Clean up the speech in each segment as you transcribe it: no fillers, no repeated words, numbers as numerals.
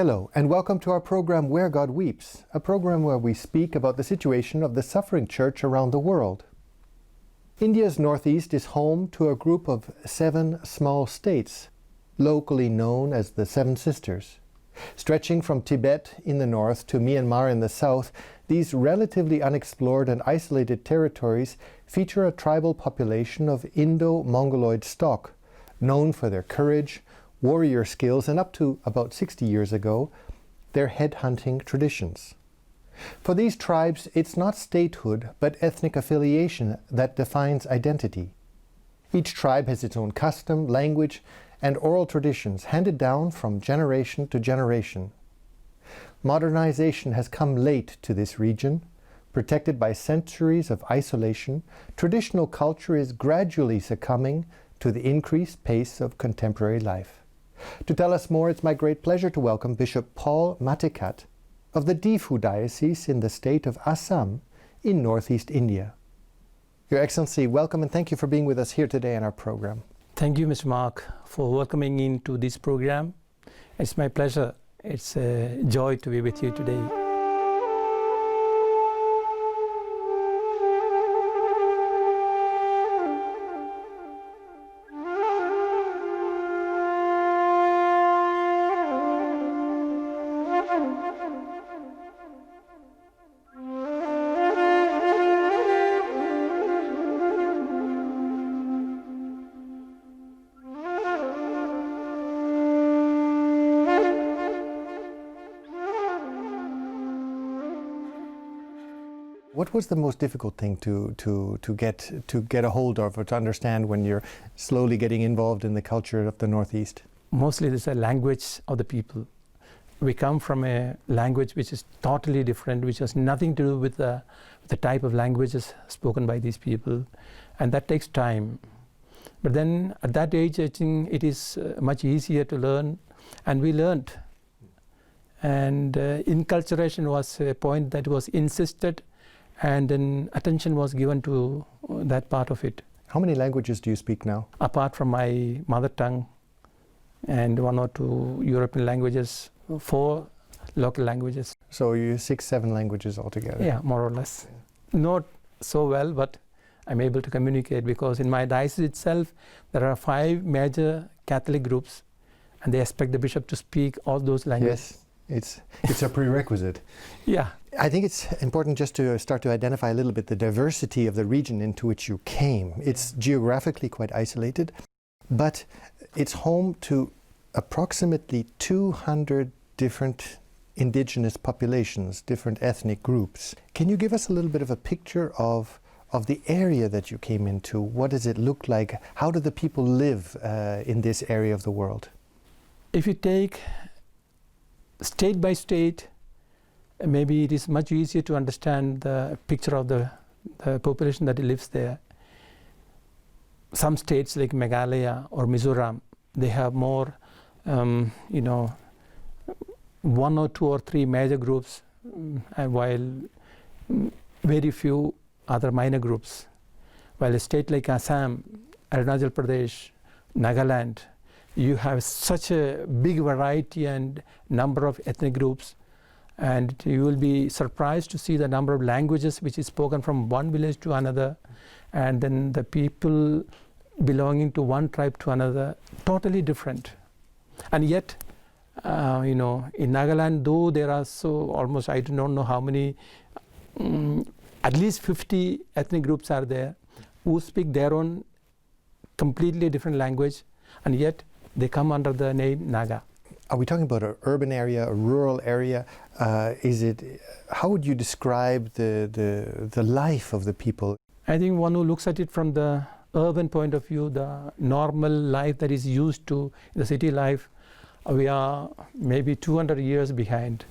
Hello, and welcome to our program Where God Weeps, a program where we speak about the situation of the suffering church around the world. India's northeast is home to a group of 7 small states, locally known as the Seven Sisters. Stretching from Tibet in the north to Myanmar in the south, these relatively unexplored and isolated territories feature a tribal population of Indo-Mongoloid stock, known for their courage, warrior skills, and up to about 60 years ago, their head-hunting traditions. For these tribes, it's not statehood, but ethnic affiliation that defines identity. Each tribe has its own custom, language, and oral traditions handed down from generation to generation. Modernization has come late to this region. Protected by centuries of isolation, traditional culture is gradually succumbing to the increased pace of contemporary life. To tell us more, it's my great pleasure to welcome Bishop Paul Mattekatt of the Diphu diocese in the state of Assam in northeast India. Your Excellency, welcome and thank you for being with us here today in our program. Thank you, Mr. Mark, for welcoming me into this program. It's my pleasure. It's a joy to be with you today. What was the most difficult thing to get a hold of or to understand when you're slowly getting involved in the culture of the Northeast? Mostly there's a language of the people. We come from a language which is totally different, which has nothing to do with the type of languages spoken by these people, and that takes time. But then at that age, I think it is much easier to learn, and we learned. And inculturation was a point that was insisted, and then attention was given to that part of it. How many languages do you speak now? Apart from my mother tongue and 1 or 2 European languages, 4 local languages. So you 6, 7 languages altogether? Yeah, more or less. Not so well, but I'm able to communicate because in my diocese itself, there are 5 major Catholic groups, and they expect the bishop to speak all those languages. Yes, it's a prerequisite. Yeah. I think it's important just to start to identify a little bit the diversity of the region into which you came. It's geographically quite isolated, but it's home to approximately 200 different indigenous populations, different ethnic groups. Can you give us a little bit of a picture of the area that you came into? What does it look like? How do the people live in this area of the world? If you take state by state, maybe it is much easier to understand the picture of the population that lives there. Some states like Meghalaya or Mizoram, they have more, 1 or 2 or 3 major groups, while very few other minor groups. While a state like Assam, Arunachal Pradesh, Nagaland, you have such a big variety and number of ethnic groups, and you will be surprised to see the number of languages which is spoken from one village to another, and then the people belonging to one tribe to another, totally different. And yet, in Nagaland, though there are almost, I do not know how many, at least 50 ethnic groups are there who speak their own completely different language, and yet they come under the name Naga. Are we talking about an urban area, a rural area? How would you describe the life of the people? I think one who looks at it from the urban point of view, the normal life that is used to the city life, we are maybe 200 years behind.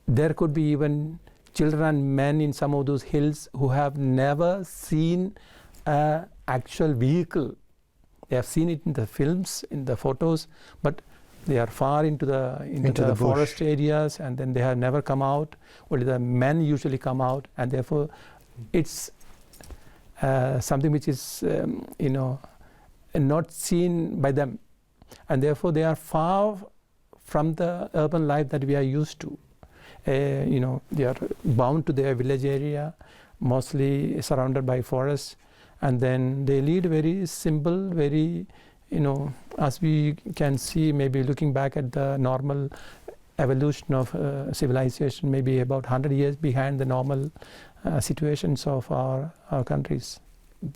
There could be even children and men in some of those hills who have never seen an actual vehicle. They have seen it in the films, in the photos, but they are far into the forest areas, and then they have never come out. Only the men usually come out, and therefore it's something which is not seen by them, and therefore they are far from the urban life that we are used to. They are bound to their village area, mostly surrounded by forests, and then they lead very simple, very, as we can see, maybe looking back at the normal evolution of civilization, maybe about 100 years behind the normal situations of our countries.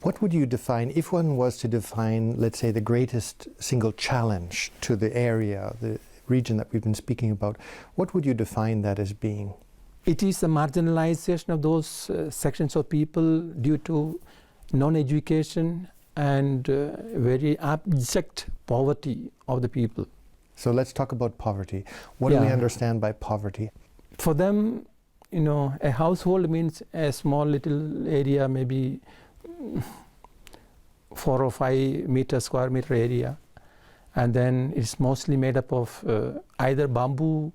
What would you define, if one was to define, let's say, the greatest single challenge to the area, the region that we've been speaking about, what would you define that as being? It is the marginalization of those sections of people due to non-education and very abject poverty of the people. So let's talk about poverty. What do we understand by poverty? For them, a household means a small little area, maybe 4 or 5 square meter area, and then it's mostly made up of either bamboo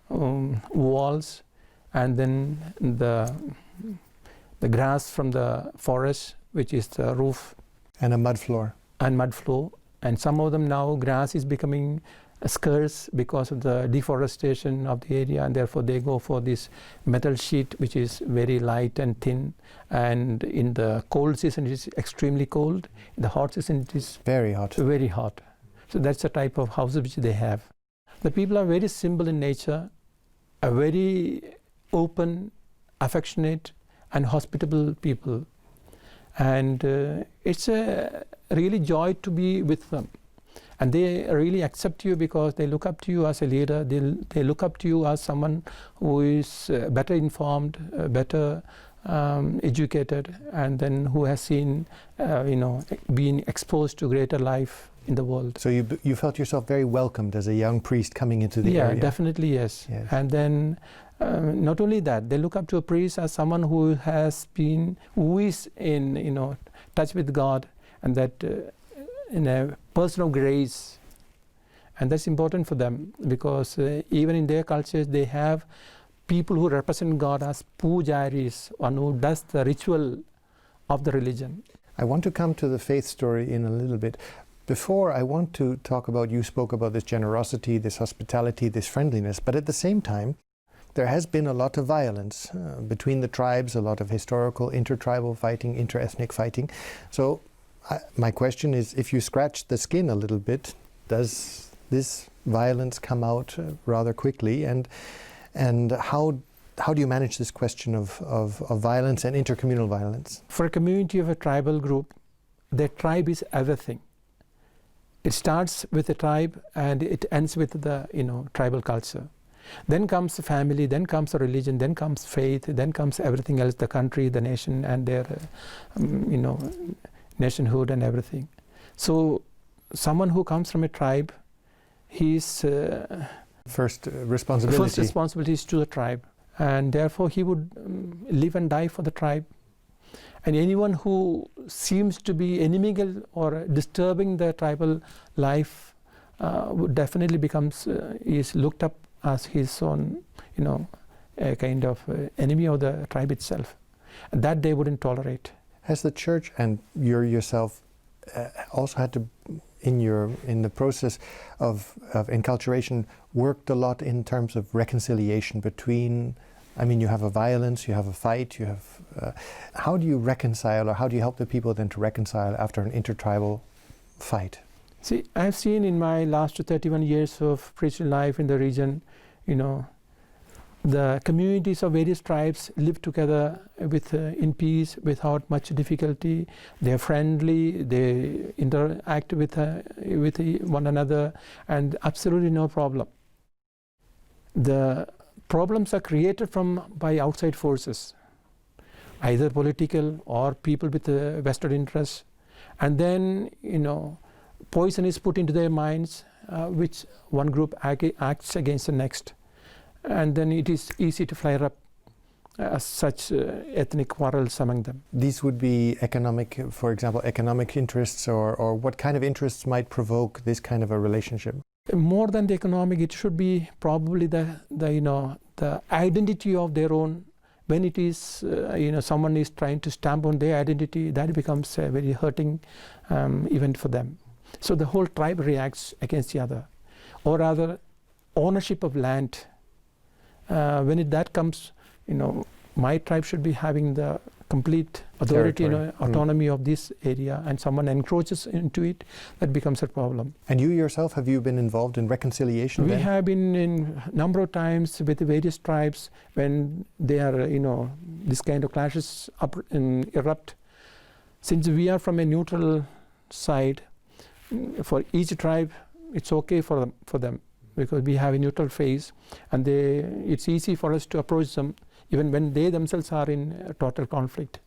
walls, and then the grass from the forest, which is the roof, and a mud floor. And some of them now grass is becoming scarce because of the deforestation of the area, and therefore they go for this metal sheet, which is very light and thin, and in the cold season it is extremely cold, in the hot season it is very hot. So that's the type of houses which they have. The people are very simple in nature, a very open, affectionate and hospitable people, and it's a really joy to be with them. And they really accept you because they look up to you as a leader. They look up to you as someone who is better informed, better educated, and then who has seen, being exposed to greater life in the world. So you felt yourself very welcomed as a young priest coming into the area? Yeah, definitely, yes. And then not only that, they look up to a priest as someone who is in touch with God, and that in a person of grace, and that's important for them because even in their cultures they have people who represent God as pujaris, one who does the ritual of the religion. I want to come to the faith story in a little bit. Before, I want to talk about, you spoke about this generosity, this hospitality, this friendliness, but at the same time there has been a lot of violence between the tribes, a lot of historical intertribal fighting, interethnic fighting. So my question is, if you scratch the skin a little bit, does this violence come out rather quickly? And how do you manage this question of violence and intercommunal violence? For a community of a tribal group, the tribe is everything. It starts with the tribe and it ends with the tribal culture. Then comes the family, then comes the religion, then comes faith, then comes everything else, the country, the nation, and their nationhood and everything. So someone who comes from a tribe, his first responsibility is to the tribe, and therefore he would live and die for the tribe. And anyone who seems to be inimical or disturbing the tribal life would definitely is looked up as his own, a kind of enemy of the tribe itself. And that they wouldn't tolerate. Has the church and you yourself also had to, in the process of enculturation, worked a lot in terms of reconciliation between, you have a violence, you have a fight, you have, how do you reconcile, or how do you help the people then to reconcile after an intertribal fight? See, I've seen in my last 31 years of preaching life in the region, the communities of various tribes live together in peace without much difficulty. They're friendly, they interact with one another, and absolutely no problem. The problems are created by outside forces, either political or people with vested interests, and then poison is put into their minds, which one group acts against the next. And then it is easy to flare up such ethnic quarrels among them. These would be economic, for example, economic interests, or what kind of interests might provoke this kind of a relationship? More than the economic, it should be probably the identity of their own. When it is, someone is trying to stamp on their identity, that becomes a very hurting event for them. So the whole tribe reacts against the other. Or rather, ownership of land. When that comes, my tribe should be having the complete authority, autonomy of this area, and someone encroaches into it, that becomes a problem. And you yourself, have you been involved in reconciliation? We have been in a number of times with the various tribes when they are, this kind of clashes erupt. Since we are from a neutral side, for each tribe, it's okay for them because we have a neutral phase, and it's easy for us to approach them even when they themselves are in total conflict.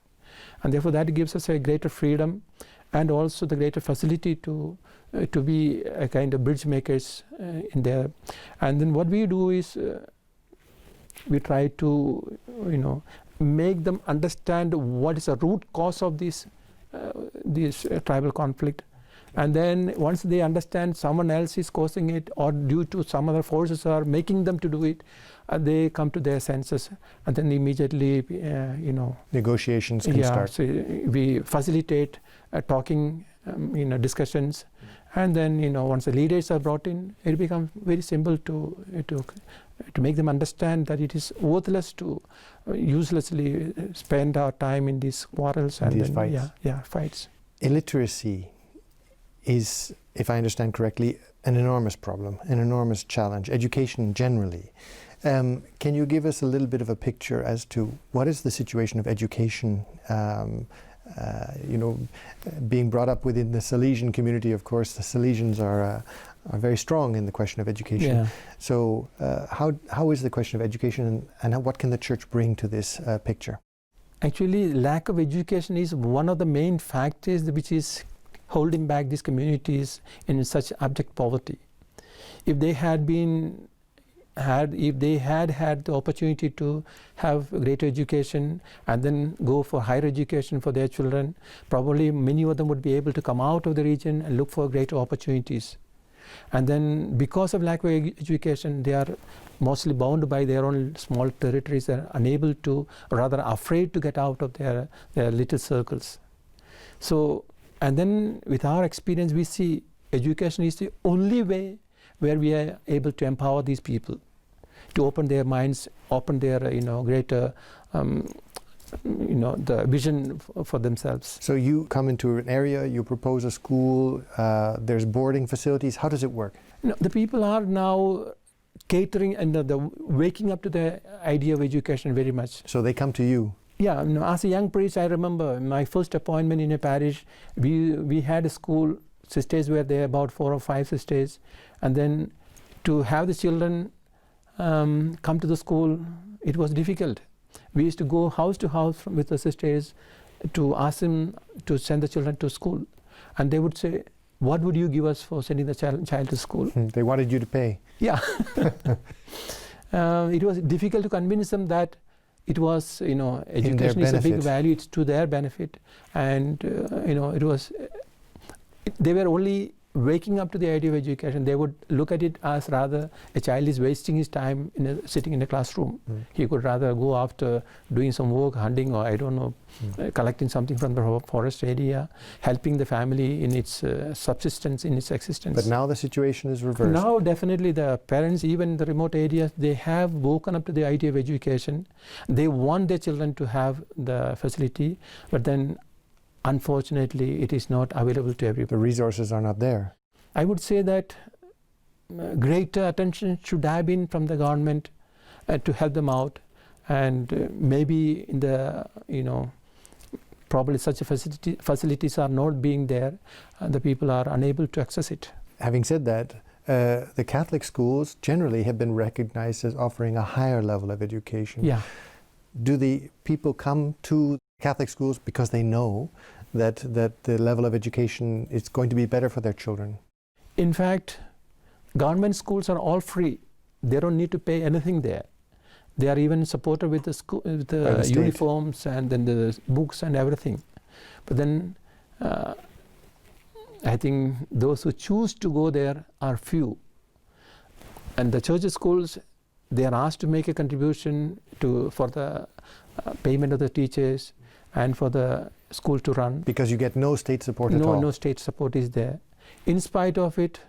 And therefore that gives us a greater freedom and also the greater facility to be a kind of bridge makers in there. And then what we do is we try to make them understand what is the root cause of this tribal conflict. And then once they understand someone else is causing it, or due to some other forces are making them to do it, they come to their senses, and then immediately, negotiations can start. So we facilitate talking, discussions, and then once the leaders are brought in, it becomes very simple to make them understand that it is worthless to uselessly spend our time in these quarrels and these then, fights. Fights. Illiteracy is, if I understand correctly, an enormous problem, an enormous challenge. Education generally. Can you give us a little bit of a picture as to what is the situation of education? Being brought up within the Salesian community, of course, the Salesians are very strong in the question of education. Yeah. So how is the question of education, and what can the church bring to this picture? Actually, lack of education is one of the main factors which is holding back these communities in such abject poverty. If they had had the opportunity to have greater education and then go for higher education for their children, probably many of them would be able to come out of the region and look for greater opportunities. And then because of lack of education, they are mostly bound by their own small territories. They are unable to, or rather afraid to get out of their little circles. So, and then with our experience, we see education is the only way where we are able to empower these people, to open their minds, open their greater the vision for themselves. So you come into an area, you propose a school, there's boarding facilities. How does it work? The people are now catering and waking up to the idea of education very much. So they come to you? Yeah, as a young priest, I remember my first appointment in a parish. We had a school. Sisters were there, about 4 or 5 sisters, and then to have the children come to the school, it was difficult. We used to go house to house with the sisters to ask them to send the children to school, and they would say, "What would you give us for sending the child to school?" They wanted you to pay. Yeah. It was difficult to convince them that it was, education is a big value. It's to their benefit, and it was. They were only waking up to the idea of education. They would look at it as rather a child is wasting his time sitting in a classroom. He could rather go after doing some work, hunting, or I don't know, collecting something from the forest area, helping the family in its subsistence, in its existence. But now the situation is reversed. Now definitely the parents, even in the remote areas, they have woken up to the idea of education. They want their children to have the facility, but then unfortunately, it is not available to everybody. The resources are not there. I would say that greater attention should have been from the government to help them out, and maybe in the probably such a facilities are not being there, and the people are unable to access it. Having said that, the Catholic schools generally have been recognized as offering a higher level of education. Yeah. Do the people come to Catholic schools because they know that the level of education is going to be better for their children? In fact, government schools are all free. They don't need to pay anything there. They are even supported with the school, with the uniforms and then the books and everything. But then I think those who choose to go there are few. And the church schools, they are asked to make a contribution for the payment of the teachers and for the school to run. Because you get no state support at all? No state support is there. In spite of it,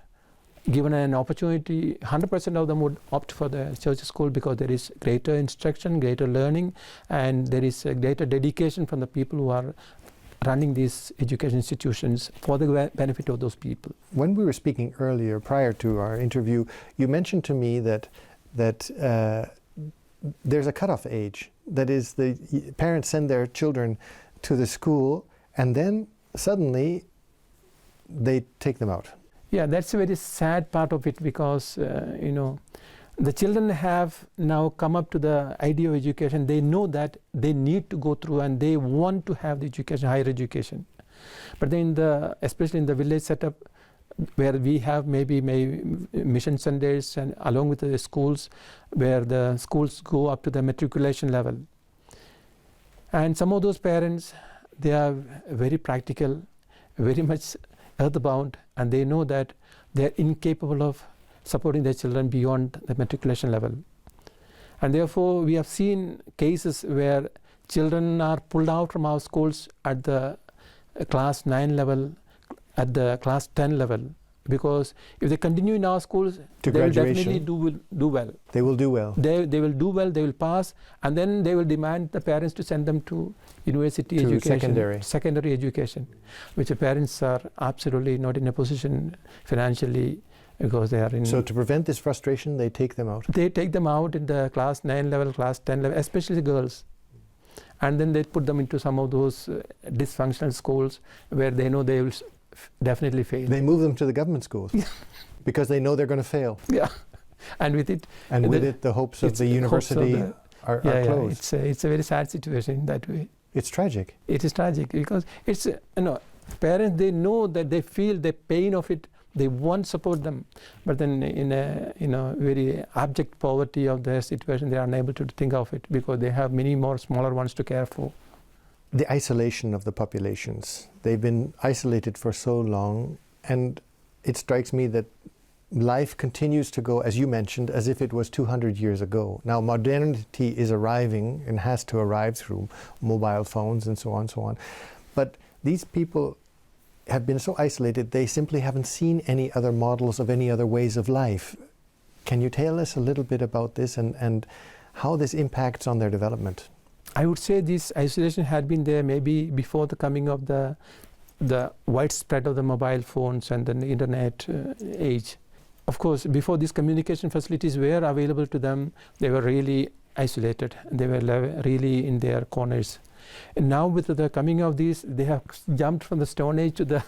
given an opportunity, 100% of them would opt for the church school because there is greater instruction, greater learning, and there is a greater dedication from the people who are running these education institutions for the benefit of those people. When we were speaking earlier, prior to our interview, you mentioned to me that there's a cutoff age. That is, the parents send their children to the school, and then suddenly they take them out. Yeah, that's a very sad part of it, because the children have now come up to the idea of education. They know that they need to go through and they want to have the education, higher education. But then especially in the village setup, where we have maybe mission Sundays and along with the schools, where the schools go up to the matriculation level. And some of those parents, they are very practical, very much earthbound, and they know that they are incapable of supporting their children beyond the matriculation level. And therefore, we have seen cases where children are pulled out from our schools at the class 9 level, at the class 10 level, because if they continue in our schools, they will definitely do well. They will do well. They will do well, they will pass, and then they will demand the parents to send them to university education, secondary education, which the parents are absolutely not in a position financially, because they are in... So to prevent this frustration, they take them out? They take them out in the class 9 level, class 10 level, especially girls. And then they put them into some of those dysfunctional schools where they know they will definitely fail. They move them to the government schools because they know they're going to fail. Yeah, and with it... And with it, the hopes of the university are closed. Yeah, it's a very sad situation in that way. It's tragic. It is tragic because it's, parents, they know that they feel the pain of it. They want to support them, but then in a very abject poverty of their situation, they are unable to think of it because they have many more smaller ones to care for. The isolation of the populations. They've been isolated for so long, and it strikes me that life continues to go, as you mentioned, as if it was 200 years ago. Now modernity is arriving and has to arrive through mobile phones and so on and so on. But these people have been so isolated, they simply haven't seen any other models of any other ways of life. Can you tell us a little bit about this and how this impacts on their development? I would say this isolation had been there maybe before the coming of the widespread of the mobile phones and the internet age. Of course, before these communication facilities were available to them, they were really isolated. They were really in their corners. And now with the coming of these, they have jumped from the Stone Age to the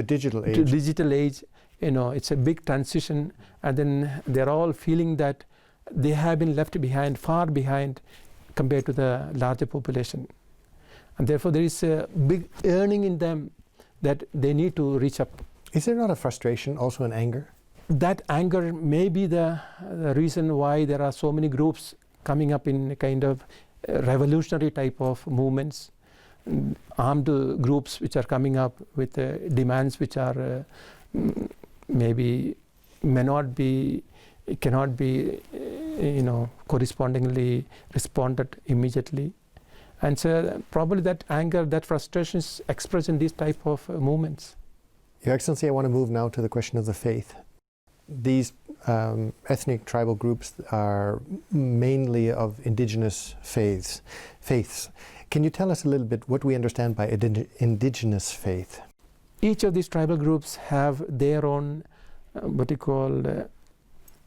digital age. To digital age. It's a big transition, and then they're all feeling that they have been left behind, far behind, compared to the larger population. And therefore, there is a big yearning in them that they need to reach up. Is there not a frustration, also an anger? That anger may be the reason why there are so many groups coming up in a kind of revolutionary type of movements, armed groups which are coming up with demands which are cannot be correspondingly responded immediately. And so probably that anger, that frustration is expressed in these type of movements. Your Excellency, I want to move now to the question of the faith. These ethnic tribal groups are mainly of indigenous faiths. Can you tell us a little bit what we understand by indigenous faith? Each of these tribal groups have their own what you call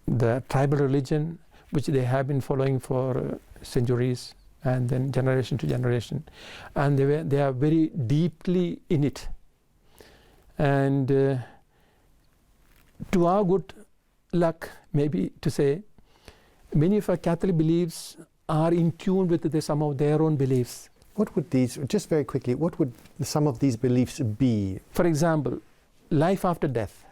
the tribal religion, which they have been following for centuries and then generation to generation, and they are very deeply in it. And to our good luck, maybe to say, many of our Catholic beliefs are in tune with some of their own beliefs. What would these, just very quickly, what would some of these beliefs be? For example, life after death,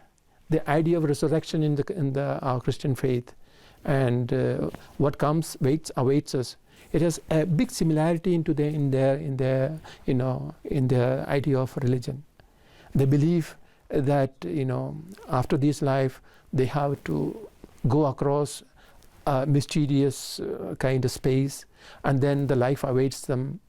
the idea of resurrection in our Christian faith, and what comes awaits us. It has a big similarity in their idea of religion. They believe that after this life they have to go across a mysterious kind of space, and then the life awaits them,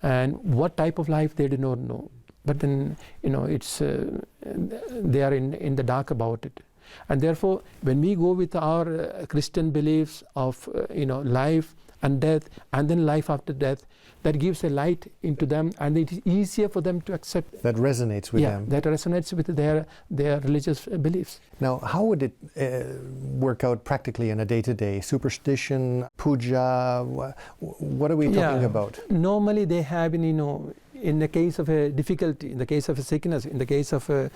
and what type of life they do not know. But then it's they are in the dark about it. And therefore, when we go with our Christian beliefs of life and death, and then life after death, that gives a light into them, and it is easier for them to accept. That resonates with them. That resonates with their religious beliefs. Now, how would it work out practically in a day-to-day? Superstition, puja, what are we talking about? Normally they have been, in the case of a difficulty, in the case of a sickness, in the case of a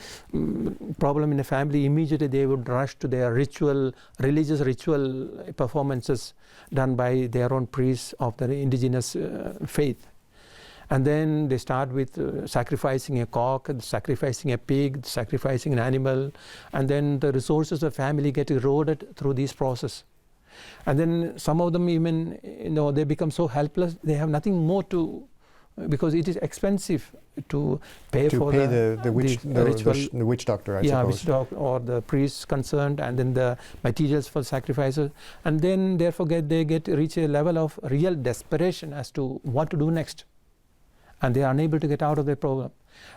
problem in a family, immediately they would rush to their religious ritual performances done by their own priests of the indigenous faith. And then they start with sacrificing a cock, sacrificing a pig, sacrificing an animal, and then the resources of family get eroded through this process. And then some of them even, they become so helpless, they have nothing more to, because it is expensive to pay the witch doctor, I suppose. Witch doctor or the priests concerned, and then the materials for sacrifices, and then therefore they reach a level of real desperation as to what to do next, and they are unable to get out of their problem.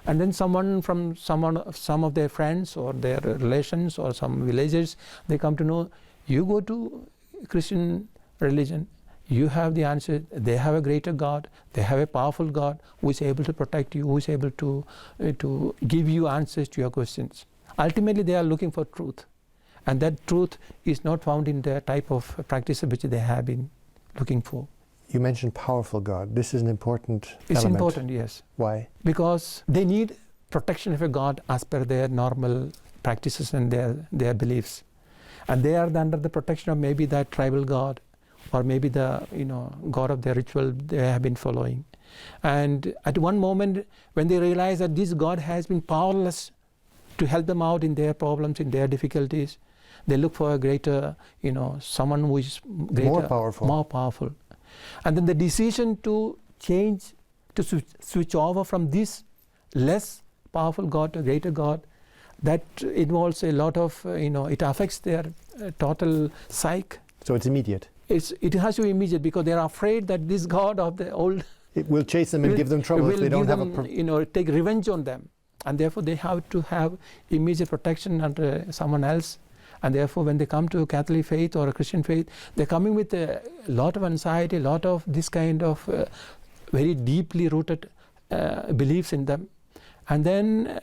And then some of their friends or their relations or some villagers, they come to know, you go to Christian religion, you have the answer. They have a greater God. They have a powerful God who is able to protect you, who is able to give you answers to your questions. Ultimately, they are looking for truth. And that truth is not found in the type of practice which they have been looking for. You mentioned powerful God. This is an important element. It's important, yes. Why? Because they need protection of a God as per their normal practices and their beliefs. And they are under the protection of maybe that tribal God, or maybe the God of their ritual they have been following. And at one moment, when they realize that this God has been powerless to help them out in their problems, in their difficulties, they look for a greater, someone who is greater, more powerful. And then the decision to change, to switch over from this less powerful God to a greater God, that involves a lot of, it affects their total psyche. So it's immediate. It has to be immediate, because they are afraid that this God of the old it will chase them and give them trouble if they don't have take revenge on them, and therefore they have to have immediate protection under someone else. And therefore, when they come to a Catholic faith or a Christian faith, they're coming with a lot of anxiety, a lot of this kind of very deeply rooted beliefs in them, and then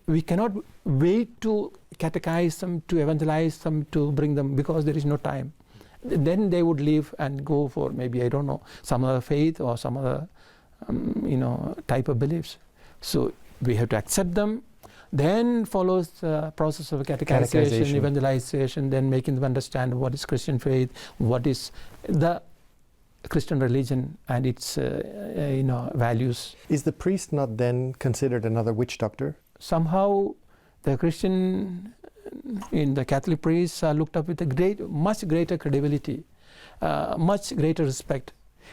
we cannot wait to catechize them, to evangelize them, to bring them, because there is no time. Then they would leave and go for maybe, I don't know, some other faith or some other, type of beliefs. So we have to accept them. Then follows the process of catechization, evangelization, then making them understand what is Christian faith, what is the Christian religion and its, values. Is the priest not then considered another witch doctor? Somehow, the Christian in the Catholic priests are looked up with a much greater credibility, much greater respect.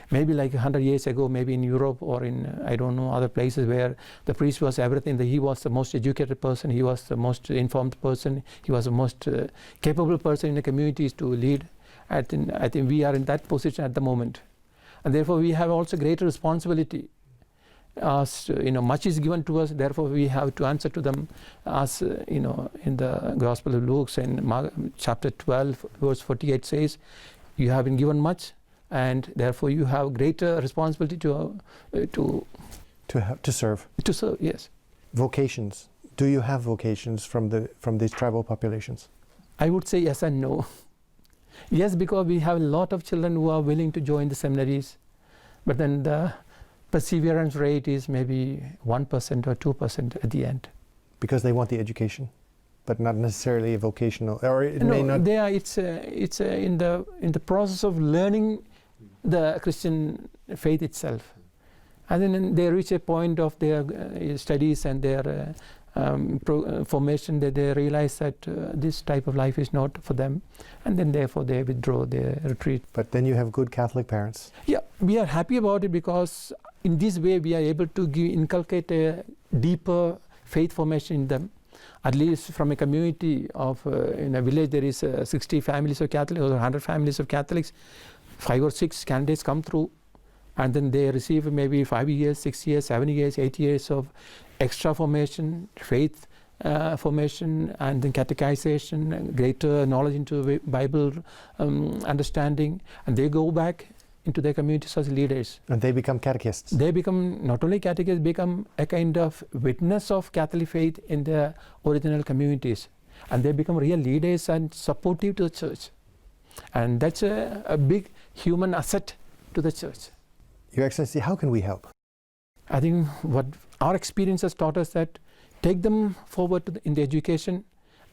Maybe like 100 years ago, maybe in Europe or in, I don't know, other places where the priest was everything. He was the most educated person, he was the most informed person, he was the most capable person in the communities to lead. I think we are in that position at the moment. And therefore we have also greater responsibility. As much is given to us, therefore we have to answer to them, as in the Gospel of Luke, in chapter 12, verse 48 says, you have been given much, and therefore you have greater responsibility to serve. To serve, yes. Vocations. Do you have vocations from these tribal populations? I would say yes and no. Yes, because we have a lot of children who are willing to join the seminaries, but then the perseverance rate is maybe 1% or 2% at the end. Because they want the education, but not necessarily a vocational, or it may not. It's in the process of learning the Christian faith itself, and then they reach a point of their studies and their formation that they realize that this type of life is not for them, and then therefore they withdraw, they retreat. But then you have good Catholic parents. Yeah, we are happy about it, because in this way we are able to inculcate a deeper faith formation in them. At least from a community of, in a village there is 60 families of Catholics or 100 families of Catholics, 5 or 6 candidates come through, and then they receive maybe 5 years, 6 years, 7 years, 8 years of extra formation, faith formation, and then catechization, greater knowledge into Bible understanding, and they go back into their communities as leaders. And they become catechists. They become not only catechists, become a kind of witness of Catholic faith in their original communities. And they become real leaders and supportive to the church. And that's a big human asset to the church. Your Excellency, how can we help? I think what our experience has taught us that take them forward in the education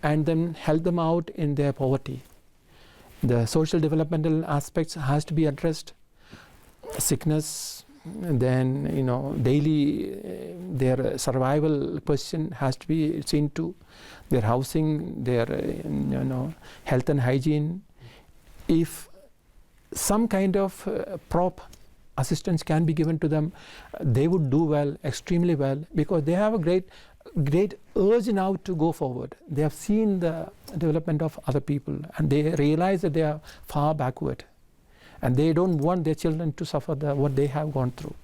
and then help them out in their poverty. The social developmental aspects has to be addressed. Sickness, then daily their survival question has to be seen to. Their housing, their health and hygiene. If some kind of prop assistance can be given to them, they would do well, extremely well, because they have a great urge now to go forward. They have seen the development of other people, and they realize that they are far backward, and they don't want their children to suffer what they have gone through.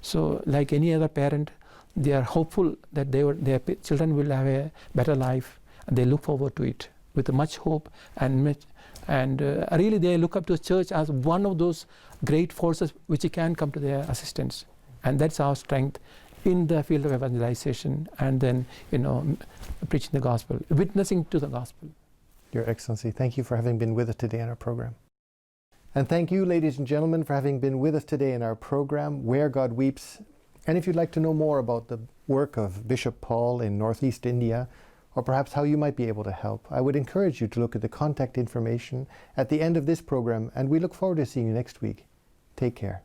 So like any other parent, they are hopeful that their children will have a better life, and they look forward to it with much hope, and really they look up to the church as one of those great forces which can come to their assistance. And that's our strength in the field of evangelization, and then preaching the gospel, witnessing to the gospel. Your Excellency, thank you for having been with us today in our program. And thank you, ladies and gentlemen, for having been with us today in our program, Where God Weeps. And if you'd like to know more about the work of Bishop Paul in Northeast India, or perhaps how you might be able to help, I would encourage you to look at the contact information at the end of this program, and we look forward to seeing you next week. Take care.